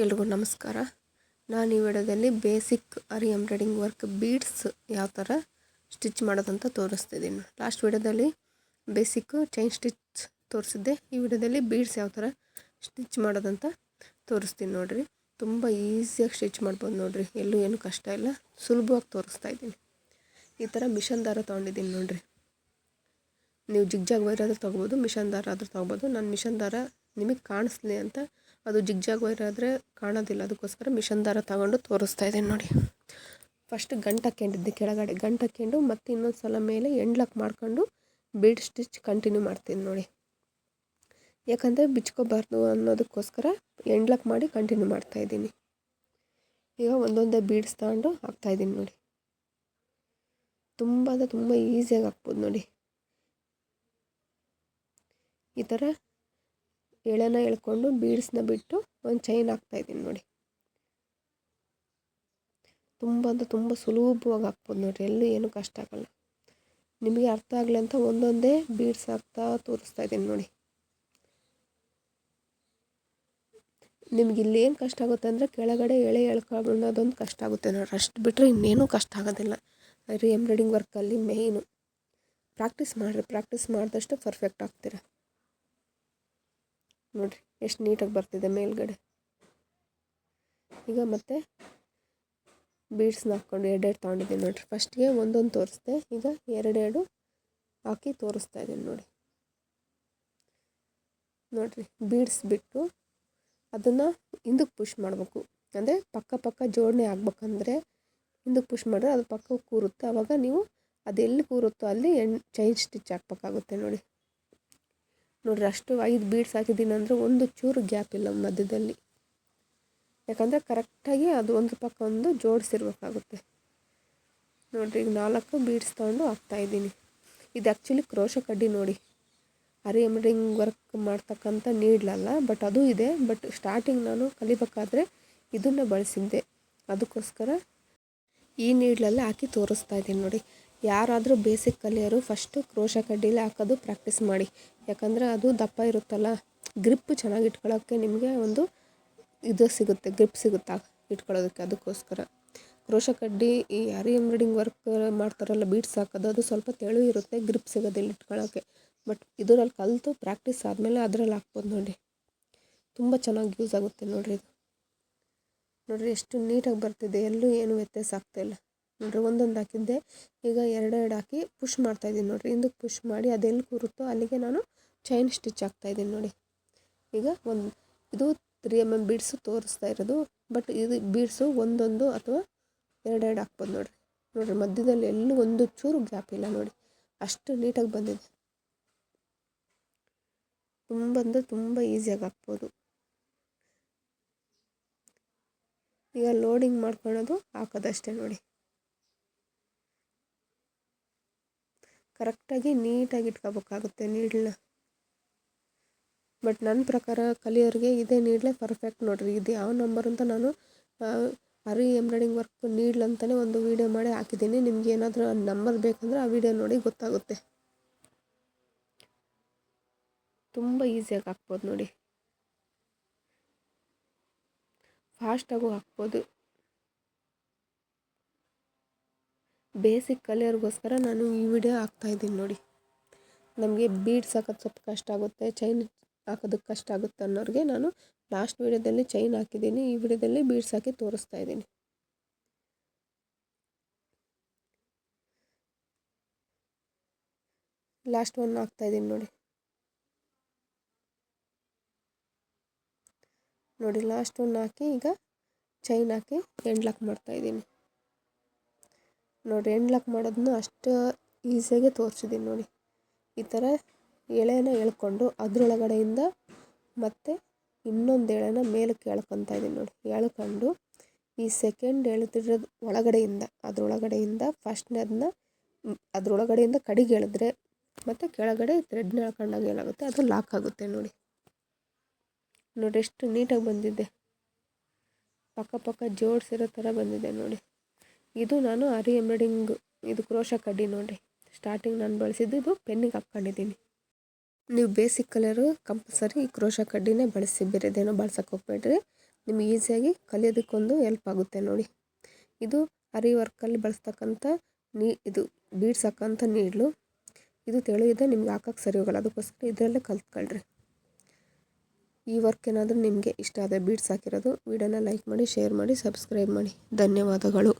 ಎಲ್ರಿಗೂ ನಮಸ್ಕಾರ. ನಾನು ಈ ವಿಡಿಯೋದಲ್ಲಿ ಬೇಸಿಕ್ ಆರಿ ಎಂಬ್ರಾಯ್ಡಿಂಗ್ ವರ್ಕ್ ಬೀಡ್ಸ್ ಯಾವ ಥರ ಸ್ಟಿಚ್ ಮಾಡೋದಂತ ತೋರಿಸ್ತಿದ್ದೀನಿ. ಲಾಸ್ಟ್ ವಿಡಿಯೋದಲ್ಲಿ ಬೇಸಿಕ್ ಚೈನ್ ಸ್ಟಿಚ್ ತೋರಿಸಿದ್ದೆ. ಈ ವಿಡಿಯೋದಲ್ಲಿ ಬೀಡ್ಸ್ ಯಾವ ಥರ ಸ್ಟಿಚ್ ಮಾಡೋದಂತ ತೋರಿಸ್ತೀನಿ ನೋಡಿರಿ. ತುಂಬ ಈಸಿಯಾಗಿ ಸ್ಟಿಚ್ ಮಾಡ್ಬೋದು ನೋಡಿರಿ, ಎಲ್ಲೂ ಏನು ಕಷ್ಟ ಇಲ್ಲ, ಸುಲಭವಾಗಿ ತೋರಿಸ್ತಾ ಇದ್ದೀನಿ. ಈ ಥರ ಮಿಷನ್ ದಾರ ತೊಗೊಂಡಿದ್ದೀನಿ ನೋಡಿರಿ. ನೀವು ಜಿಗ್ಜಾಗ್ ವೈರ್ ಆದರೂ ತೊಗೋಬೋದು, ಮಿಷನ್ ದಾರ ಆದರೂ ತೊಗೋಬೋದು. ನಾನು ಮಿಷನ್ ದಾರ ನಿಮಗೆ ಕಾಣಿಸ್ಲಿ ಅಂತ, ಅದು ಜಿಗ್ಜಾಗ್ ವೈರ್ ಆದರೆ ಕಾಣೋದಿಲ್ಲ, ಅದಕ್ಕೋಸ್ಕರ ಮಿಷನ್ ದಾರ ತಗೊಂಡು ತೋರಿಸ್ತಾ ಇದ್ದೀನಿ ನೋಡಿ. ಫಸ್ಟ್ ಗಂಟು ಹಾಕ್ಕೊಂಡಿದ್ದೆ ಕೆಳಗಡೆ, ಗಂಟು ಹಾಕ್ಕೊಂಡು ಮತ್ತೆ ಇನ್ನೊಂದು ಸಲ ಮೇಲೆ ಎಂಡ್ಲಾಕ್ ಮಾಡ್ಕೊಂಡು ಬೀಡ್ ಸ್ಟಿಚ್ ಕಂಟಿನ್ಯೂ ಮಾಡ್ತೀನಿ ನೋಡಿ. ಯಾಕಂದರೆ ಬಿಚ್ಕೋಬಾರ್ದು ಅನ್ನೋದಕ್ಕೋಸ್ಕರ ಎಂಡ್ಲಾಕ್ ಮಾಡಿ ಕಂಟಿನ್ಯೂ ಮಾಡ್ತಾಯಿದ್ದೀನಿ. ಈಗ ಒಂದೊಂದೇ ಬೀಡ್ಸ್ ತಗೊಂಡು ಹಾಕ್ತಾಯಿದ್ದೀನಿ ನೋಡಿ. ತುಂಬ ಅಂದರೆ ತುಂಬ ಈಸಿಯಾಗಿ ಹಾಕ್ಬೋದು ನೋಡಿ. ಈ ಥರ ಎಳೆನ ಎಳ್ಕೊಂಡು ಬೀಡ್ಸ್ನ ಬಿಟ್ಟು ಒಂದು ಚೈನ್ ಹಾಕ್ತಾಯಿದ್ದೀನಿ ನೋಡಿ. ತುಂಬ ಅಂದರೆ ತುಂಬ ಸುಲಭವಾಗಿ ಹಾಕ್ಬೋದು ನೋಡಿರಿ, ಎಲ್ಲೂ ಏನೂ ಕಷ್ಟ ಆಗಲ್ಲ. ನಿಮಗೆ ಅರ್ಥ ಆಗಲಿ ಅಂತ ಒಂದೊಂದೇ ಬೀಡ್ಸ್ ಹಾಕ್ತಾ ತೋರಿಸ್ತಾ ಇದ್ದೀನಿ ನೋಡಿ. ನಿಮ್ಗೆ ಇಲ್ಲಿ ಏನು ಕಷ್ಟ ಆಗುತ್ತೆ ಅಂದರೆ ಕೆಳಗಡೆ ಎಳೆ ಎಳ್ಕೊಳ್ಳೋದೊಂದು ಕಷ್ಟ ಆಗುತ್ತೆ ನೋಡಿರಿ, ಅಷ್ಟು ಬಿಟ್ಟರೆ ಇನ್ನೇನೂ ಕಷ್ಟ ಆಗೋದಿಲ್ಲ. ಆರಿ ಎಂಬ್ರಾಯ್ಡಿಂಗ್ ವರ್ಕಲ್ಲಿ ಮೇಯ್ನು ಪ್ರಾಕ್ಟೀಸ್ ಮಾಡಿರಿ, ಪ್ರಾಕ್ಟೀಸ್ ಮಾಡಿದಷ್ಟು ಪರ್ಫೆಕ್ಟ್ ಆಗ್ತೀರ ನೋಡಿರಿ. ಎಷ್ಟು ನೀಟಾಗಿ ಬರ್ತಿದೆ ಮೇಲ್ಗಡೆ. ಈಗ ಮತ್ತೆ ಬೀಡ್ಸ್ನ ಹಾಕ್ಕೊಂಡು ಎರಡೆರಡು ತೊಗೊಂಡಿದ್ದೀನಿ ನೋಡಿರಿ. ಫಸ್ಟ್ಗೆ ಒಂದೊಂದು ತೋರಿಸ್ದೆ, ಈಗ ಎರಡೆರಡು ಹಾಕಿ ತೋರಿಸ್ತಾ ಇದ್ದೀನಿ ನೋಡಿ. ನೋಡಿರಿ, ಬೀಡ್ಸ್ ಬಿಟ್ಟು ಅದನ್ನು ಹಿಂದಕ್ಕೆ ಪುಷ್ ಮಾಡಬೇಕು. ಅಂದರೆ ಪಕ್ಕ ಜೋಡಣೆ ಆಗ್ಬೇಕಂದ್ರೆ ಹಿಂದಕ್ಕೆ ಪುಷ್ ಮಾಡಿದ್ರೆ ಅದು ಪಕ್ಕಕ್ಕೆ ಕೂರುತ್ತೆ. ಆವಾಗ ನೀವು ಅದೆಲ್ಲಿ ಕೂರುತ್ತೋ ಅಲ್ಲಿ ಚೈನ್ ಸ್ಟಿಚ್ ಹಾಕ್ಬೇಕಾಗುತ್ತೆ ನೋಡಿ. ನೋಡಿರಿ, ಅಷ್ಟು 5 ಬೀಡ್ಸ್ ಹಾಕಿದ್ದೀನಿ ಅಂದರೆ ಒಂದು ಚೂರು ಗ್ಯಾಪ್ ಇಲ್ಲ ಮಧ್ಯದಲ್ಲಿ. ಯಾಕಂದರೆ ಕರೆಕ್ಟಾಗಿ ಅದು ಒಂದು ಪಕ್ಕ ಒಂದು ಜೋಡಿಸಿರ್ಬೇಕಾಗುತ್ತೆ ನೋಡಿರಿ. ಈಗ 4 ಬೀಡ್ಸ್ ತೊಗೊಂಡು ಹಾಕ್ತಾಯಿದ್ದೀನಿ. ಇದು ಆ್ಯಕ್ಚುಲಿ ಕ್ರೋಶ ಕಡ್ಡಿ ನೋಡಿ, ಆರಿ ಎಂಬ್ರಾಯ್ಡಿಂಗ್ ವರ್ಕ್ ಮಾಡ್ತಕ್ಕಂಥ ನೀಡ್ಲಲ್ಲ, ಬಟ್ ಅದು ಇದೆ. ಬಟ್ ಸ್ಟಾರ್ಟಿಂಗ್ ನಾನು ಕಲಿಬೇಕಾದ್ರೆ ಇದನ್ನು ಬಳಸಿದ್ದೆ, ಅದಕ್ಕೋಸ್ಕರ ಈ ನೀಡ್ಲಲ್ಲಿ ಹಾಕಿ ತೋರಿಸ್ತಾ ಇದ್ದೀನಿ ನೋಡಿ. ಯಾರಾದರೂ ಬೇಸಿಕ್ ಕಲಿಯೋರು ಫಸ್ಟು ಕ್ರೋಶ ಕಡ್ಡಿಲೇ ಹಾಕೋದು ಪ್ರಾಕ್ಟೀಸ್ ಮಾಡಿ. ಯಾಕಂದರೆ ಅದು ದಪ್ಪ ಇರುತ್ತಲ್ಲ, ಗ್ರಿಪ್ ಚೆನ್ನಾಗಿ ಇಟ್ಕೊಳ್ಳೋಕ್ಕೆ ನಿಮಗೆ ಒಂದು ಇದು ಸಿಗುತ್ತೆ, ಗ್ರಿಪ್ ಸಿಗುತ್ತೆ ಇಟ್ಕೊಳ್ಳೋದಕ್ಕೆ. ಅದಕ್ಕೋಸ್ಕರ ಕ್ರೋಶ ಕಡ್ಡಿ ಈ ಆರಿ ಎಂಬ್ರಾಯ್ಡಿಂಗ್ ವರ್ಕ್ ಮಾಡ್ತಾರಲ್ಲ ಬೀಡ್ಸ್ ಹಾಕೋದು, ಅದು ಸ್ವಲ್ಪ ತೆಳು ಇರುತ್ತೆ, ಗ್ರಿಪ್ ಸಿಗೋದಿಲ್ಲ ಇಟ್ಕೊಳ್ಳೋಕ್ಕೆ. ಬಟ್ ಇದರಲ್ಲಿ ಕಲಿತು ಪ್ರಾಕ್ಟೀಸ್ ಆದಮೇಲೆ ಅದರಲ್ಲಿ ಹಾಕ್ಬೋದು ನೋಡಿ. ತುಂಬ ಚೆನ್ನಾಗಿ ಯೂಸ್ ಆಗುತ್ತೆ ನೋಡಿರಿ. ಇದು ನೋಡಿರಿ ಎಷ್ಟು ನೀಟಾಗಿ ಬರ್ತಿದೆ, ಎಲ್ಲೂ ಏನು ವ್ಯತ್ಯಾಸ ಆಗ್ತಾಯಿಲ್ಲ ನೋಡಿರಿ. ಒಂದೊಂದು ಹಾಕಿದ್ದೆ, ಈಗ ಎರಡೆರಡು ಹಾಕಿ ಪುಷ್ ಮಾಡ್ತಾಯಿದ್ದೀನಿ ನೋಡಿರಿ. ಹಿಂದಕ್ಕೆ ಪುಷ್ ಮಾಡಿ ಅದೆಲ್ಲಿ ಕೂರುತ್ತೋ ಅಲ್ಲಿಗೆ ನಾನು ಚೈನ್ ಸ್ಟಿಚ್ ಹಾಕ್ತಾಯಿದ್ದೀನಿ ನೋಡಿ. ಈಗ ಇದು 3mm ಬೀಡ್ಸು ತೋರಿಸ್ತಾ ಇರೋದು, ಬಟ್ ಇದು ಬೀಡ್ಸು ಒಂದೊಂದು ಅಥವಾ ಎರಡೆರಡು ಹಾಕ್ಬೋದು ನೋಡಿರಿ. ನೋಡಿರಿ, ಮಧ್ಯದಲ್ಲಿ ಎಲ್ಲೂ ಒಂದು ಚೂರು ಗ್ಯಾಪ್ ಇಲ್ಲ ನೋಡಿ, ಅಷ್ಟು ನೀಟಾಗಿ ಬಂದಿದೆ. ತುಂಬ ಅಂದರೆ ತುಂಬ ಈಸಿಯಾಗಿ ಹಾಕ್ಬೋದು. ಈಗ ಲೋಡಿಂಗ್ ಮಾಡ್ಕೊಳ್ಳೋದು ಹಾಕೋದಷ್ಟೇ ನೋಡಿ. ಕರೆಕ್ಟಾಗಿ ನೀಟಾಗಿ ಇಟ್ಕೋಬೇಕಾಗುತ್ತೆ ನೀಡ್ಲನ್ನ. ಬಟ್ ನನ್ನ ಪ್ರಕಾರ ಕಲಿಯೋರಿಗೆ ಇದೇ ನೀಡ್ಲೇ ಪರ್ಫೆಕ್ಟ್ ನೋಡಿರಿ. ಇದು ಯಾವ ನಂಬರ್ ಅಂತ ನಾನು ಆರಿ ಎಂಬ್ರಾಯ್ಡಿಂಗ್ ವರ್ಕ್ ನೀಡ್ಲ್ ಅಂತಲೇ ಒಂದು ವೀಡಿಯೋ ಮಾಡಿ ಹಾಕಿದ್ದೀನಿ. ನಿಮ್ಗೆ ಏನಾದರೂ ನಂಬರ್ ಬೇಕಂದರೆ ಆ ವಿಡಿಯೋ ನೋಡಿ ಗೊತ್ತಾಗುತ್ತೆ. ತುಂಬ ಈಸಿಯಾಗಿ ಹಾಕ್ಬೋದು ನೋಡಿ, ಫಾಸ್ಟಾಗೂ ಹಾಕ್ಬೋದು. ಬೇಸಿಕ್ ಕಲಿಯೋರಿಗೋಸ್ಕರ ನಾನು ಈ ವಿಡಿಯೋ ಹಾಕ್ತಾಯಿದ್ದೀನಿ ನೋಡಿ. ನಮಗೆ ಬೀಡ್ಸ್ ಹಾಕೋದು ಸ್ವಲ್ಪ ಕಷ್ಟ ಆಗುತ್ತೆ, ಚೈನ್ ಹಾಕೋದಕ್ಕೆ ಕಷ್ಟ ಆಗುತ್ತೆ ಅನ್ನೋರಿಗೆ ನಾನು ಲಾಸ್ಟ್ ವಿಡಿಯೋದಲ್ಲಿ ಚೈನ್ ಹಾಕಿದ್ದೀನಿ, ಈ ವಿಡಿಯೋದಲ್ಲಿ ಬೀಡ್ಸ್ ಹಾಕಿ ತೋರಿಸ್ತಾ ಇದ್ದೀನಿ. ಲಾಸ್ಟ್ ಒನ್ ಹಾಕ್ತಾಯಿದ್ದೀನಿ ನೋಡಿ. ನೋಡಿ, ಲಾಸ್ಟ್ ಒನ್ ಹಾಕಿ ಈಗ ಚೈನ್ ಹಾಕಿ ಎಂಡ್ಲಾಕ್ ಮಾಡ್ತಾಯಿದ್ದೀನಿ ನೋಡಿ. ಎಂಡ್ಲಾಕ್ ಮಾಡೋದನ್ನ ಅಷ್ಟು ಈಸಿಯಾಗಿ ತೋರಿಸಿದ್ದೀನಿ ನೋಡಿ. ಈ ಥರ ಎಳೆನ ಎಳ್ಕೊಂಡು ಅದರೊಳಗಡೆಯಿಂದ ಮತ್ತೆ ಇನ್ನೊಂದು ಎಳೆನ ಮೇಲಕ್ಕೆ ಎಳ್ಕೊತಾ ಇದ್ದೀನಿ ನೋಡಿ. ಎಳ್ಕೊಂಡು ಈ ಸೆಕೆಂಡ್ ಎಳ್ತಿರೋದು ಅದರೊಳಗಡೆಯಿಂದ ಫಸ್ಟ್ನೇದನ್ನ ಅದರೊಳಗಡೆಯಿಂದ ಕಡೆಗೆ ಎಳೆದ್ರೆ ಮತ್ತು ಕೆಳಗಡೆ ಥ್ರೆಡ್ನ ಎಳ್ಕೊಂಡಾಗ ಏನಾಗುತ್ತೆ ಅದು ಲಾಕ್ ಆಗುತ್ತೆ ನೋಡಿ. ನೋಡಿ ಎಷ್ಟು ನೀಟಾಗಿ ಬಂದಿದೆ, ಪಕ್ಕ ಜೋಡಿಸಿರೋ ಥರ ಬಂದಿದೆ ನೋಡಿ. ಇದು ನಾನು ಆರಿ ಎಂಬ್ರಾಯ್ಡಿಂಗ್ ಇದು ಕ್ರೋಶ ಕಡ್ಡಿ ನೋಡಿ. ಸ್ಟಾರ್ಟಿಂಗ್ ನಾನು ಬಳಸಿದ್ದು ಇದು ಪೆನ್ನಿಗೆ ಹಾಕ್ಕೊಂಡಿದ್ದೀನಿ. ನೀವು ಬೇಸಿಕ್ ಕಲಿಯೋರು ಕಂಪಲ್ಸರಿ ಈ ಕ್ರೋಶ ಕಡ್ಡಿನೇ ಬಳಸಿ, ಬೇರೆದೇನೋ ಬಳಸೋಕೆ ಹೋಗ್ಬೇಡ್ರಿ. ನಿಮಗೆ ಈಸಿಯಾಗಿ ಕಲಿಯೋದಕ್ಕೊಂದು ಹೆಲ್ಪ್ ಆಗುತ್ತೆ ನೋಡಿ. ಇದು ಅರಿ ವರ್ಕಲ್ಲಿ ಬಳಸ್ತಕ್ಕಂಥ ಇದು ಬೀಡ್ಸ್ ಹಾಕೋಂಥ ನೀಡ್ಲು. ಇದು ತೆಳು ಇದೆ, ನಿಮ್ಗೆ ಹಾಕೋಕ್ಕೆ ಸರಿ ಹೋಗಲ್ಲ, ಅದಕ್ಕೋಸ್ಕರ ಇದರಲ್ಲೇ ಕಲ್ತ್ಕೊಳ್ರಿ. ಈ ವರ್ಕ್ ಏನಾದರೂ ನಿಮಗೆ ಇಷ್ಟ ಆದರೆ ಬೀಡ್ಸ್ ಹಾಕಿರೋದು ವಿಡಿಯೋನ ಲೈಕ್ ಮಾಡಿ, ಶೇರ್ ಮಾಡಿ, ಸಬ್ಸ್ಕ್ರೈಬ್ ಮಾಡಿ. ಧನ್ಯವಾದಗಳು.